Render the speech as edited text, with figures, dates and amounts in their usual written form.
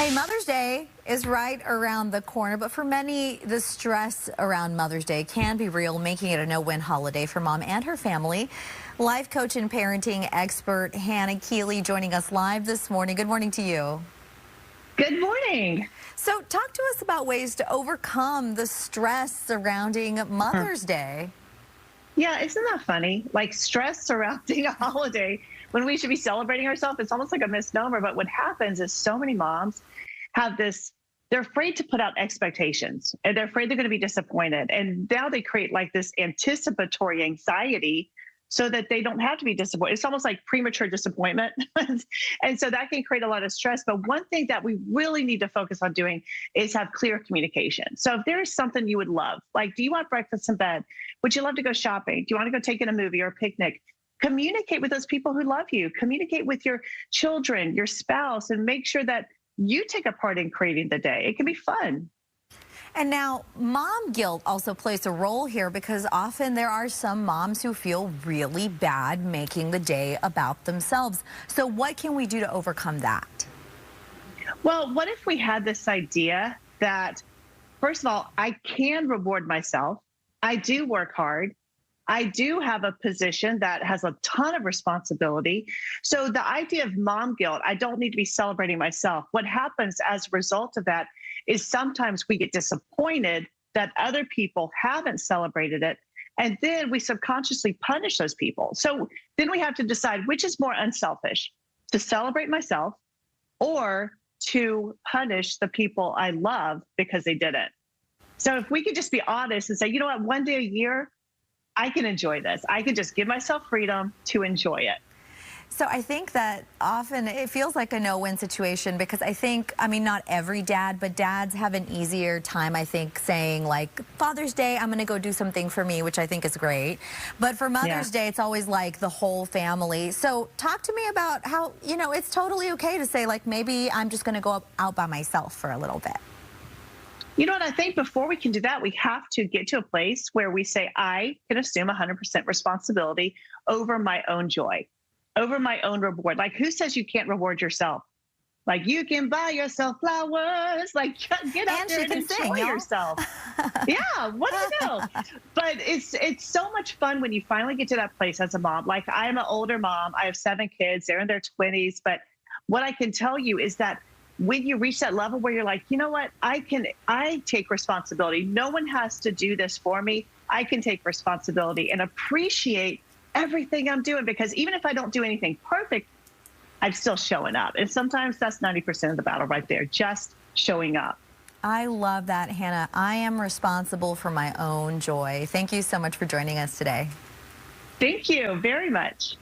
Hey, Mother's Day is right around the corner, but for many, the stress around Mother's Day can be real, making it a no-win holiday for mom and her family. Life coach and parenting expert Hannah Keeley joining us live this morning. Good morning to you. Good morning. So talk to us about ways to overcome the stress surrounding Mother's Day. Yeah, isn't that funny? Like stress surrounding a holiday when we should be celebrating ourselves, it's almost like a misnomer. But what happens is so many moms have this, they're afraid to put out expectations and they're afraid they're going to be disappointed. And now they create like this anticipatory anxiety so that they don't have to be disappointed. It's almost like premature disappointment. And so that can create a lot of stress. But one thing that we really need to focus on doing is have clear communication. So if there's something you would love, like, do you want breakfast in bed? Would you love to go shopping? Do you want to go take in a movie or a picnic? Communicate with those people who love you. Communicate with your children, your spouse, and make sure that you take a part in creating the day. It can be fun. And now, mom guilt also plays a role here because often there are some moms who feel really bad making the day about themselves. So what can we do to overcome that? Well, what if we had this idea that, first of all, I can reward myself. I do work hard. I do have a position that has a ton of responsibility. So the idea of mom guilt, I don't need to be celebrating myself. What happens as a result of that is sometimes we get disappointed that other people haven't celebrated it. And then we subconsciously punish those people. So then we have to decide which is more unselfish, to celebrate myself or to punish the people I love because they didn't. So if we could just be honest and say, you know what, one day a year, I can enjoy this. I can just give myself freedom to enjoy it. So I think that often it feels like a no-win situation because I mean, not every dad, but dads have an easier time, I think, saying like, Father's Day, I'm going to go do something for me, which I think is great. But for Mother's Day, it's always like the whole family. So talk to me about how, it's totally okay to say like, maybe I'm just going to go out by myself for a little bit. You know what, I think before we can do that, we have to get to a place where we say, I can assume 100% responsibility over my own joy, over my own reward. Like, who says you can't reward yourself? Like, you can buy yourself flowers. Like, get out there and enjoy yourself. Yeah, what do you know? But it's so much fun when you finally get to that place as a mom. Like, I am an older mom. I have 7 kids. They're in their 20s. But what I can tell you is that when you reach that level where you're like, you know what, I take responsibility. No one has to do this for me. I can take responsibility and appreciate everything I'm doing, because even if I don't do anything perfect, I'm still showing up. And sometimes that's 90% of the battle right there, just showing up. I love that, Hannah. I am responsible for my own joy. Thank you so much for joining us today. Thank you very much.